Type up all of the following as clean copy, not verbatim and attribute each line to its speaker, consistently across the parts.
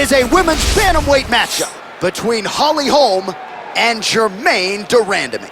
Speaker 1: is a women's bantamweight matchup between Holm and Germaine de Randamie.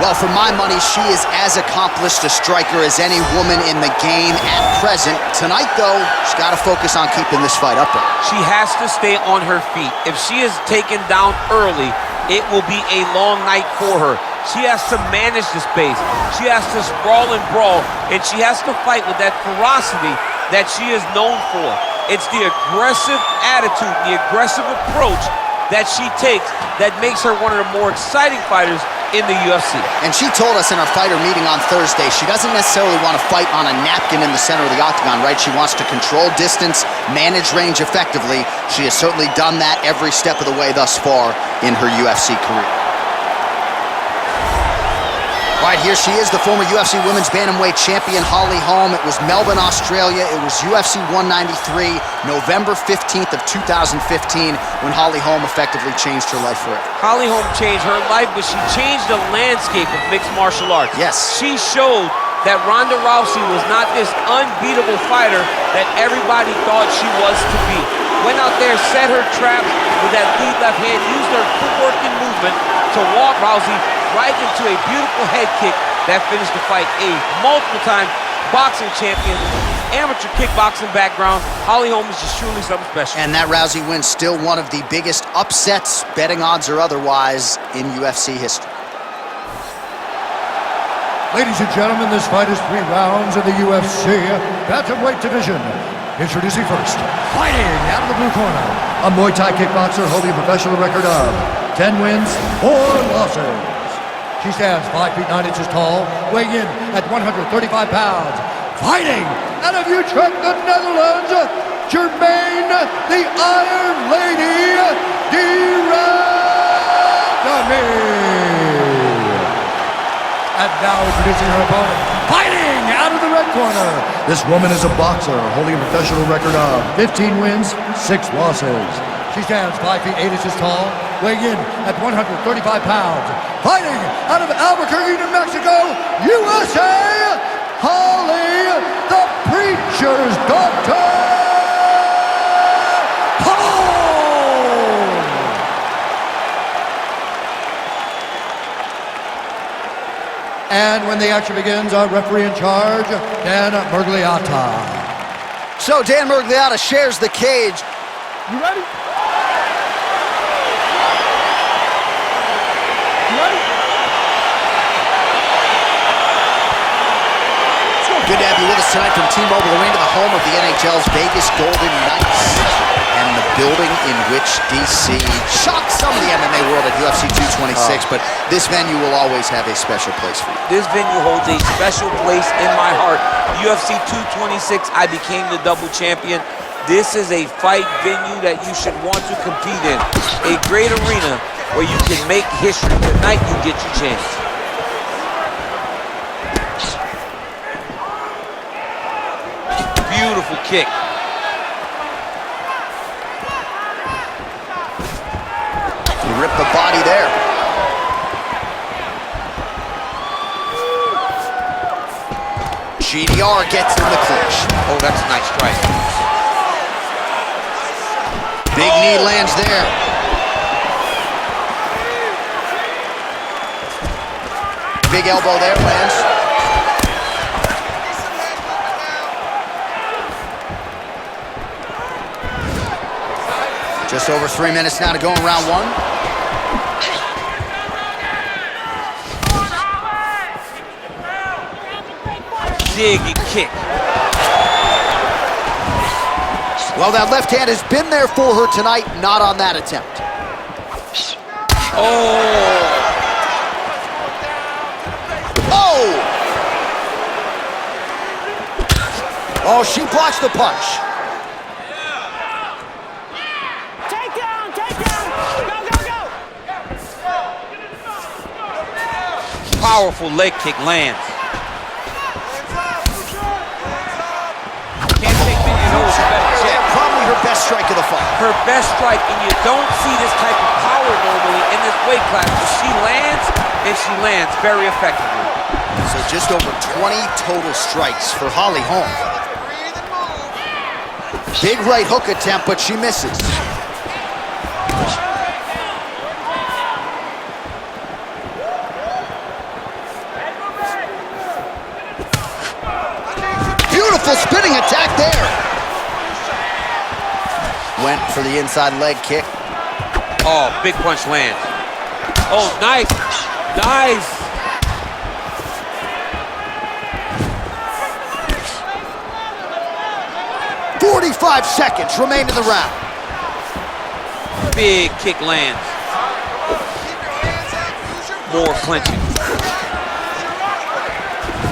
Speaker 1: Well, for my money, she is as accomplished a striker as any woman in the game at present. Tonight, though, she's got to focus on keeping this fight upright.
Speaker 2: She has to stay on her feet. If she is taken down early, it will be a long night for her. She has to manage the space. She has to sprawl and brawl, and she has to fight with that ferocity that she is known for. It's the aggressive attitude, the aggressive approach that she takes that makes her one of the more exciting fighters in the UFC.
Speaker 1: And she told us in our fighter meeting on Thursday, she doesn't necessarily want to fight on a napkin in the center of the octagon, right? She wants to control distance, manage range effectively. She has certainly done that every step of the way thus far in her UFC career. All right, here she is, the former UFC Women's Bantamweight Champion, Holm. It was Melbourne, Australia. It was UFC 193, November 15th of 2015, when Holm effectively changed her life forever.
Speaker 2: Holm changed her life, but she changed the landscape of mixed martial arts.
Speaker 1: Yes.
Speaker 2: She showed that Ronda Rousey was not this unbeatable fighter that everybody thought she was to be. Went out there, set her traps with that lead left hand, used her footwork and movement to walk Rousey right into a beautiful head kick that finished the fight. A multiple-time boxing champion, amateur kickboxing background. Holm is just truly something special.
Speaker 1: And that Rousey win still one of the biggest upsets, betting odds or otherwise, in UFC history.
Speaker 3: Ladies and gentlemen, this fight is 3 rounds in the UFC Bantamweight division. Introducing first, fighting out of the blue corner, a Muay Thai kickboxer holding a professional record of 10 wins, 4 losses. She stands 5 feet 9 inches tall, weighing in at 135 pounds. Fighting out of Utrecht, the Netherlands, Germaine, the Iron Lady, de Randamie. And now introducing her opponent, fighting out of the red corner. This woman is a boxer holding a professional record of 15 wins, 6 losses. She stands 5 feet 8 inches tall, weighing in at 135 pounds. Fighting out of Albuquerque, New Mexico, USA, Holly, the Preacher's Daughter, Holm! And when the action begins, our referee in charge, Dan Murgliata.
Speaker 1: So Dan Murgliata shares the cage.
Speaker 4: You ready?
Speaker 1: Good to have you with us tonight from T-Mobile Arena, the home of the NHL's Vegas Golden Knights, and the building in which DC shocked some of the MMA world at UFC 226, but this venue will always have a special place for you.
Speaker 2: This venue holds a special place in my heart. UFC 226, I became the double champion. This is a fight venue that you should want to compete in. A great arena where you can make history. Tonight you get your chance. Beautiful kick.
Speaker 1: You rip the body there. GDR gets in the clinch.
Speaker 2: Oh, that's a nice strike.
Speaker 1: Big knee lands there. Big elbow there lands. Just over 3 minutes now to go in round 1.
Speaker 2: Dig and kick.
Speaker 1: Well, that left hand has been there for her tonight, not on that attempt.
Speaker 2: Oh!
Speaker 1: Oh, she blocks the punch.
Speaker 2: Powerful leg kick lands. Can't take many of those.
Speaker 1: Probably her best strike of the fight.
Speaker 2: Her best strike, and you don't see this type of power normally in this weight class. But she lands, and she lands very effectively.
Speaker 1: So just over 20 total strikes for Holly Holm. Big right hook attempt, but she misses. Beautiful spinning attack there. Went for the inside leg kick.
Speaker 2: Oh, big punch lands. Oh, nice. Nice.
Speaker 1: 45 seconds remain in the round.
Speaker 2: Big kick lands. More clinching.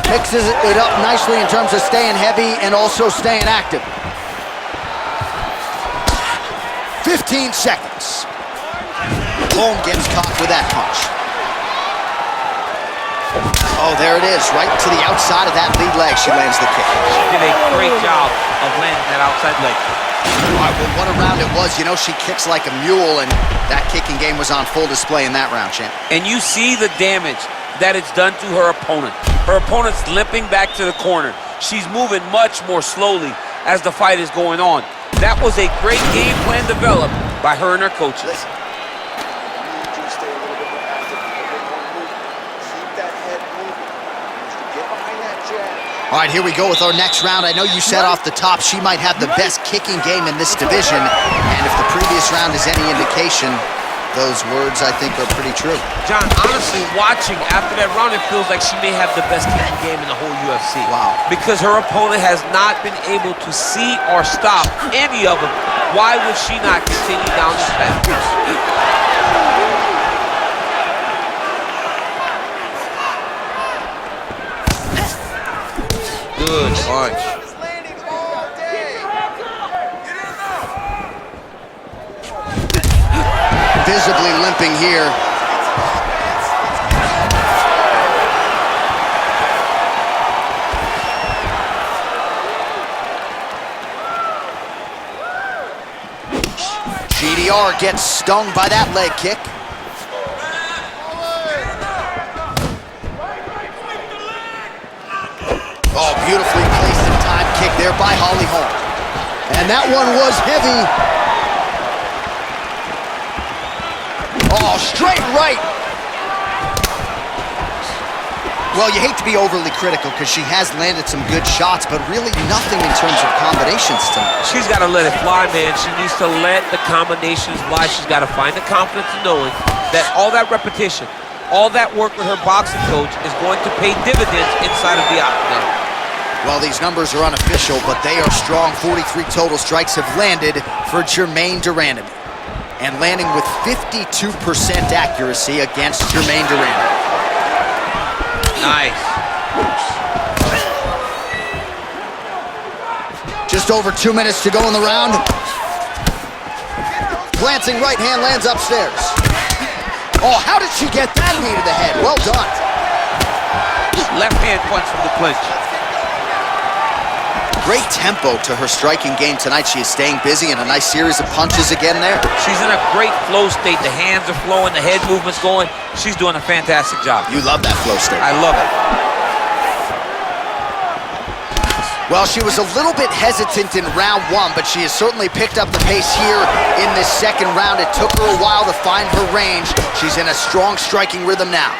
Speaker 1: Mixes it up nicely in terms of staying heavy and also staying active. 15 seconds. Holm gets caught with that punch. Oh, there it is, right to the outside of that lead leg. She lands the kick.
Speaker 2: She did a great job of landing that outside leg.
Speaker 1: All right, well, what a round it was. You know, she kicks like a mule, and that kicking game was on full display in that round, champ.
Speaker 2: And you see the damage that it's done to her opponent. Her opponent's limping back to the corner. She's moving much more slowly as the fight is going on. That was a great game plan developed by her and her coaches.
Speaker 1: All right, here we go with our next round. I know you said off the top she might have the best kicking game in this division, and if the previous round is any indication, those words, I think, are pretty true.
Speaker 2: John, honestly, watching after that round, it feels like she may have the best kicking game in the whole UFC.
Speaker 1: Wow. Because
Speaker 2: her opponent has not been able to see or stop any of them. Why would she not continue down this path? Good punch.
Speaker 1: Visibly limping here. GDR gets stung by that leg kick. Oh, beautifully placed and timed kick there by Holly Holm. And that one was heavy. Oh, straight right. Well, you hate to be overly critical because she has landed some good shots, but really nothing in terms of combinations tonight.
Speaker 2: She's got to let it fly, man. She needs to let the combinations fly. She's got to find the confidence in knowing that all that repetition, all that work with her boxing coach is going to pay dividends inside of the octagon.
Speaker 1: Well, these numbers are unofficial, but they are strong. 43 total strikes have landed for Germaine de Randamie, and landing with 52% accuracy against Germaine de Randamie.
Speaker 2: Nice.
Speaker 1: Just over 2 minutes to go in the round. Glancing right hand lands upstairs. Oh, how did she get that knee to the head? Well done.
Speaker 2: Left hand punch from the clinch.
Speaker 1: Great tempo to her striking game tonight. She is staying busy and a nice series of punches again there.
Speaker 2: She's in a great flow state. The hands are flowing, the head movement's going. She's doing a fantastic job.
Speaker 1: You love that flow state.
Speaker 2: I love it.
Speaker 1: Well, she was a little bit hesitant in round one, but she has certainly picked up the pace here in this second round. It took her a while to find her range. She's in a strong striking rhythm now.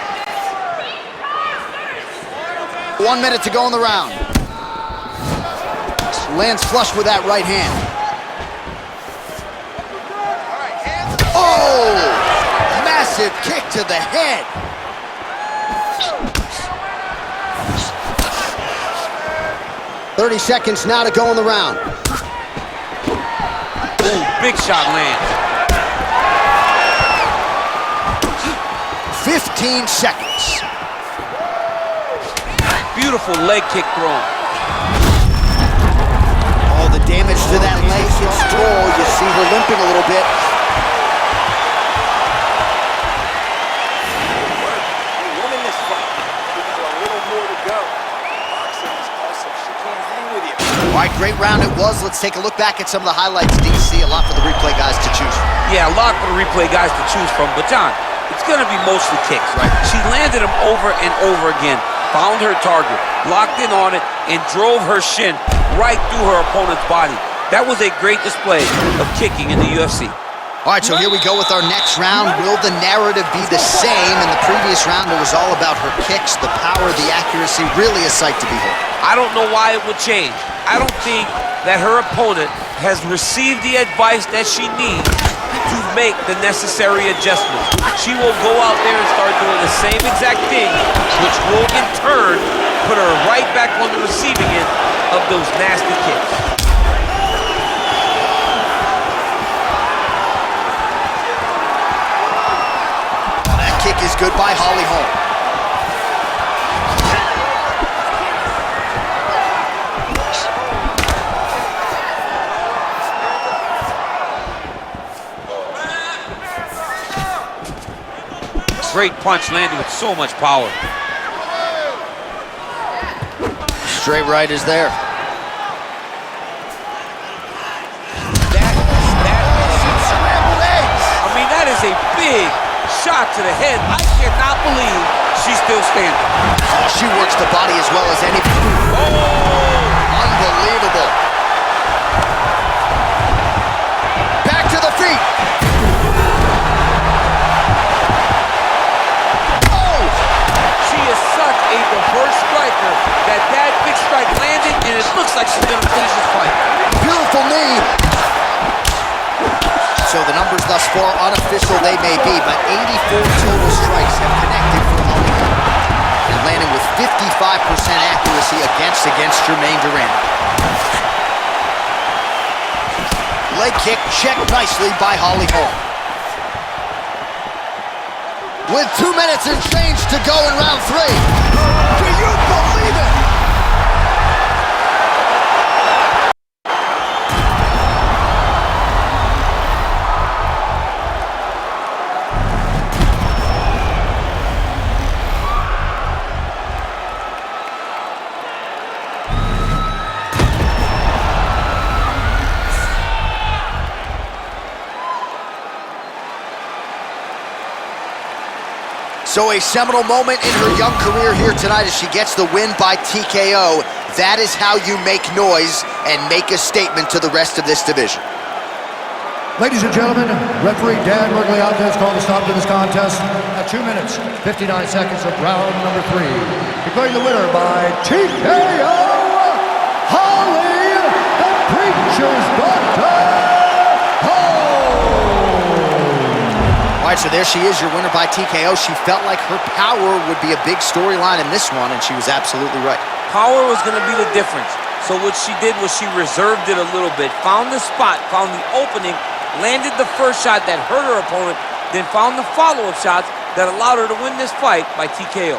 Speaker 1: 1 minute to go in the round. Lands flush with that right hand. Oh! Massive kick to the head. "30 seconds now to go in the round.
Speaker 2: Ooh, big shot lands.
Speaker 1: 15 seconds.
Speaker 2: Beautiful leg kick thrown.
Speaker 1: Oh, the damage to that leg hits toll. You see her limping a little bit.
Speaker 4: Winning this fight, we got a little more to go. Boxing is awesome. She can't hang with you.
Speaker 1: All right, great round it was. Let's take a look back at some of the highlights, DC. A lot for the replay guys to choose from.
Speaker 2: Yeah, a lot for the replay guys to choose from. But, John, it's going to be mostly kicks, right? She landed them over and over again, found her target, locked in on it, and drove her shin right through her opponent's body. That was a great display of kicking in the UFC.
Speaker 1: All right, so here we go with our next round. Will the narrative be the same? In the previous round, it was all about her kicks, the power, the accuracy, really a sight to behold.
Speaker 2: I don't know why it would change. I don't think that her opponent has received the advice that she needs to make the necessary adjustments. She will go out there and start doing the same exact thing, which will in turn put her right back on the receiving end of those nasty kicks.
Speaker 1: Kick is good by Holly Holm.
Speaker 2: Great punch landed with so much power.
Speaker 1: Straight right is there.
Speaker 2: I mean, that is a big shot to the head. I cannot believe she's still standing.
Speaker 1: Oh, she works the body as well as any. Oh, unbelievable. Back to the feet. Oh!
Speaker 2: She is such a diverse striker that big strike landed, and it looks like she's going to finish this fight.
Speaker 1: Beautiful knee. So the numbers thus far, unofficial they may be, but 84 total strikes have connected for Holly Holm, and landing with 55% accuracy against Germaine de Randamie. Leg kick checked nicely by Holly Holm. With 2 minutes and change to go in round 3. Do you believe it? So a seminal moment in her young career here tonight as she gets the win by TKO. That is how you make noise and make a statement to the rest of this division.
Speaker 3: Ladies and gentlemen, referee Dan Mergliata has called a stop to this contest at 2 minutes, 59 seconds of round number 3. Declaring the winner by TKO, Holly the Preacher's Bantamweight.
Speaker 1: All right, so there she is, your winner by TKO. She felt like her power would be a big storyline in this one, and she was absolutely right.
Speaker 2: Power was going to be the difference. So what she did was she reserved it a little bit, found the spot, found the opening, landed the first shot that hurt her opponent, then found the follow-up shots that allowed her to win this fight by TKO.